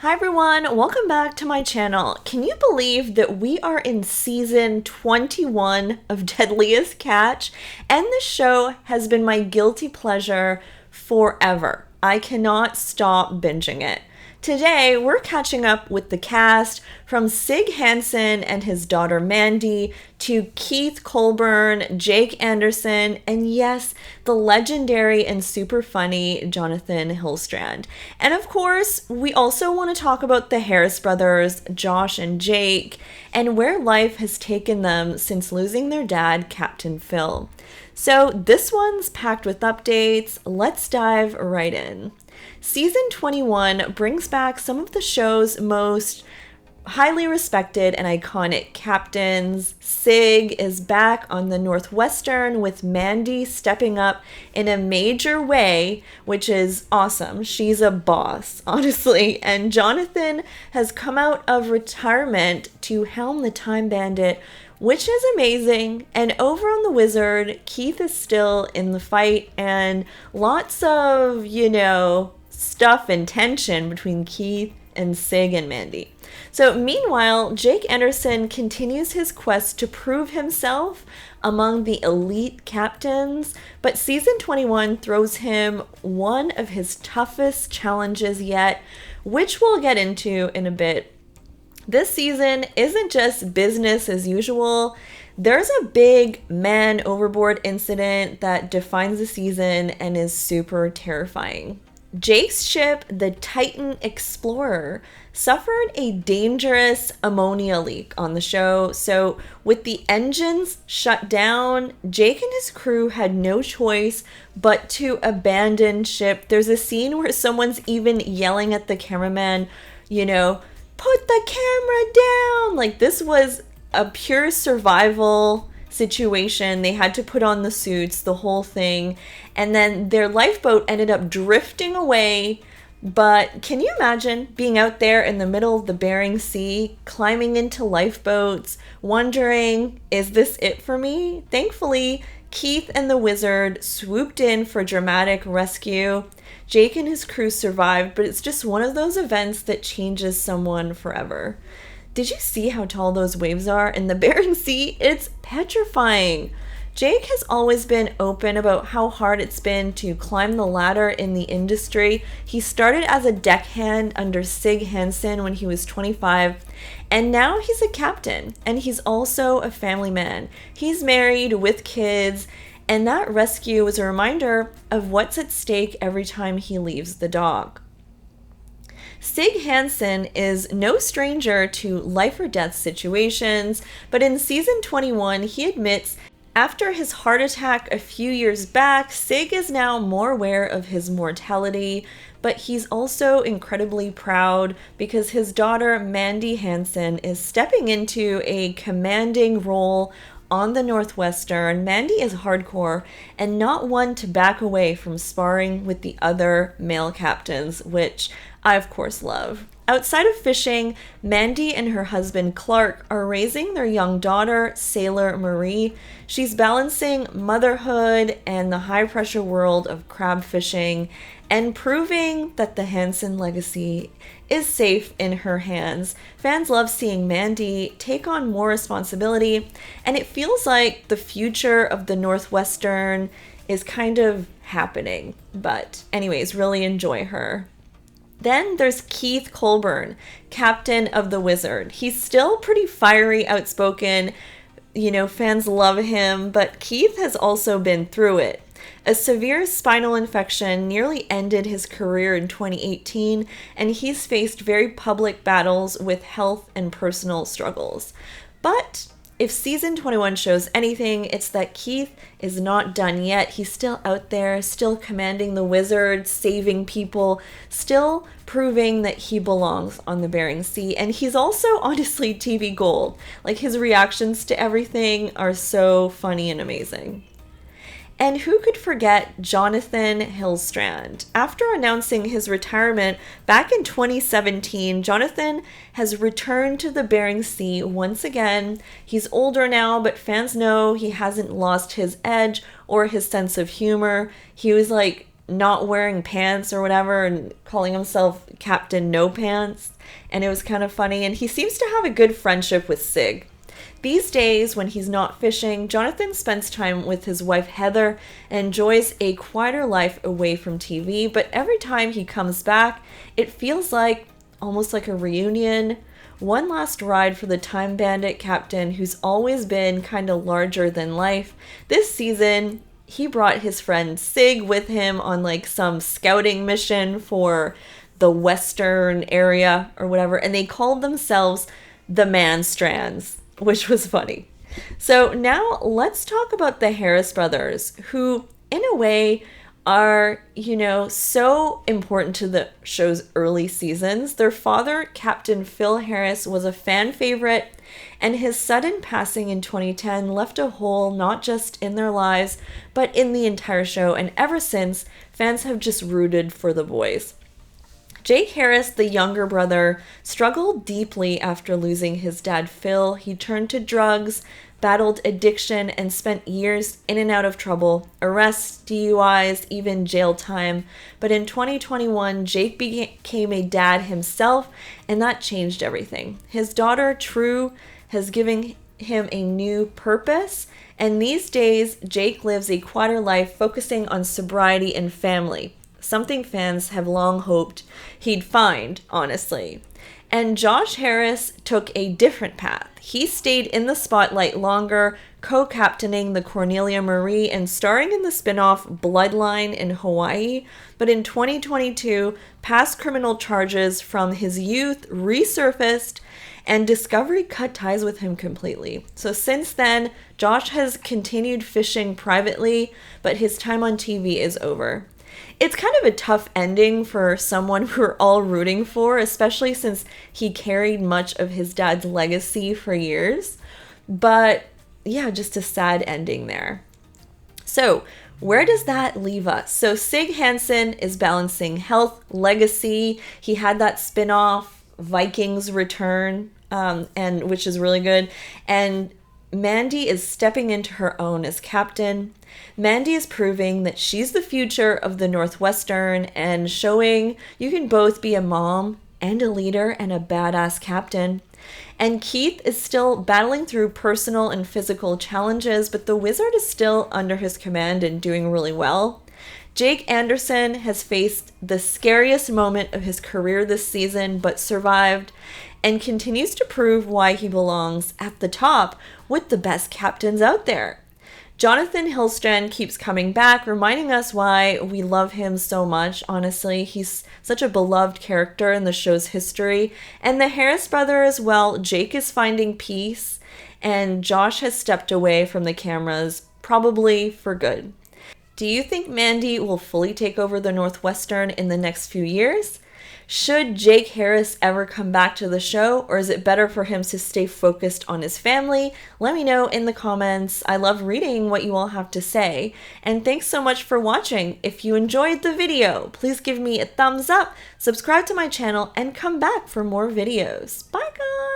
Hi everyone, welcome back to my channel. Can you believe that we are in season 21 of Deadliest Catch? And this show has been my guilty pleasure forever. I cannot stop binging it. Today, we're catching up with the cast from Sig Hansen and his daughter Mandy to Keith Colburn, Jake Anderson, and yes, the legendary and super funny Johnathan Hillstrand. And of course, we also want to talk about the Harris brothers, Josh and Jake, and where life has taken them since losing their dad, Captain Phil. So this one's packed with updates. Let's dive right in. Season 21 brings back some of the show's most highly respected and iconic captains. Sig is back on the Northwestern with Mandy stepping up in a major way, which is awesome. She's a boss, honestly. And Johnathan has come out of retirement to helm the Time Bandit, which is amazing. And over on the Wizard, Keith is still in the fight and lots of, stuff and tension between Keith and Sig and Mandy. So meanwhile, Jake Anderson continues his quest to prove himself among the elite captains, but season 21 throws him one of his toughest challenges yet, which we'll get into in a bit. This season isn't just business as usual. There's a big man overboard incident that defines the season and is super terrifying. Jake's ship, the Titan Explorer, suffered a dangerous ammonia leak on the show, so with the engines shut down, Jake and his crew had no choice but to abandon ship. There's a scene where someone's even yelling at the cameraman, put the camera down! Like, this was a pure survival situation. They had to put on the suits, the whole thing, and then their lifeboat ended up drifting away. But can you imagine being out there in the middle of the Bering Sea, climbing into lifeboats, wondering, is this it for me? Thankfully, Keith and the Wizard swooped in for dramatic rescue. Jake and his crew survived, but it's just one of those events that changes someone forever. Did you see how tall those waves are in the Bering Sea? It's petrifying. Jake has always been open about how hard it's been to climb the ladder in the industry. He started as a deckhand under Sig Hansen when he was 25, and now he's a captain, and he's also a family man. He's married with kids, and that rescue was a reminder of what's at stake every time he leaves the dock. Sig Hansen is no stranger to life or death situations, but in season 21, he admits after his heart attack a few years back, Sig is now more aware of his mortality, but he's also incredibly proud because his daughter Mandy Hansen is stepping into a commanding role on the Northwestern. Mandy is hardcore and not one to back away from sparring with the other male captains, which I of course love. Outside of fishing, Mandy and her husband Clark are raising their young daughter, Sailor Marie. She's balancing motherhood and the high-pressure world of crab fishing and proving that the Hansen legacy is safe in her hands. Fans love seeing Mandy take on more responsibility, and it feels like the future of the Northwestern is kind of happening. But anyways, really enjoy her. Then there's Keith Colburn, captain of the Wizard. He's still pretty fiery, outspoken. Fans love him, but Keith has also been through it. A severe spinal infection nearly ended his career in 2018, and he's faced very public battles with health and personal struggles. But if season 21 shows anything, it's that Keith is not done yet. He's still out there, still commanding the Wizard, saving people, still proving that he belongs on the Bering Sea. And he's also honestly TV gold. Like, his reactions to everything are so funny and amazing. And who could forget Johnathan Hillstrand? After announcing his retirement back in 2017, Johnathan has returned to the Bering Sea once again. He's older now, but fans know he hasn't lost his edge or his sense of humor. He was like not wearing pants or whatever and calling himself Captain No Pants. And it was kind of funny. And he seems to have a good friendship with Sig. These days, when he's not fishing, Johnathan spends time with his wife Heather and enjoys a quieter life away from TV. But every time he comes back, it feels like almost like a reunion. One last ride for the Time Bandit captain, who's always been kind of larger than life. This season, he brought his friend Sig with him on like some scouting mission for the Western area or whatever, and they called themselves the Manstrands, which was funny. So now let's talk about the Harris brothers, who in a way are, so important to the show's early seasons. Their father, Captain Phil Harris, was a fan favorite, and his sudden passing in 2010 left a hole not just in their lives, but in the entire show, and ever since, fans have just rooted for the boys. Jake Harris, the younger brother, struggled deeply after losing his dad, Phil. He turned to drugs, battled addiction, and spent years in and out of trouble, arrests, DUIs, even jail time. But in 2021, Jake became a dad himself, and that changed everything. His daughter, True, has given him a new purpose, and these days, Jake lives a quieter life focusing on sobriety and family. Something fans have long hoped he'd find, honestly. And Josh Harris took a different path. He stayed in the spotlight longer, co-captaining the Cornelia Marie and starring in the spin-off Bloodline in Hawaii. But in 2022, past criminal charges from his youth resurfaced, and Discovery cut ties with him completely. So since then, Josh has continued fishing privately, but his time on TV is over. It's kind of a tough ending for someone we're all rooting for, especially since he carried much of his dad's legacy for years. But yeah, just a sad ending there. So where does that leave us? So Sig Hansen is balancing health, legacy. He had that spin-off, Vikings Return, and which is really good. And Mandy is stepping into her own as captain. Mandy is proving that she's the future of the Northwestern and showing you can both be a mom and a leader and a badass captain. And Keith is still battling through personal and physical challenges, but the wizard is still under his command and doing really well. Jake Anderson has faced the scariest moment of his career this season, but survived and continues to prove why he belongs at the top with the best captains out there. Johnathan Hillstrand keeps coming back, reminding us why we love him so much. Honestly, he's such a beloved character in the show's history. And the Harris brother as well. Jake is finding peace, and Josh has stepped away from the cameras, probably for good. Do you think Mandy will fully take over the Northwestern in the next few years? Should Jake Harris ever come back to the show, or is it better for him to stay focused on his family? Let me know in the comments. I love reading what you all have to say. And thanks so much for watching. If you enjoyed the video, please give me a thumbs up, subscribe to my channel, and come back for more videos. Bye guys!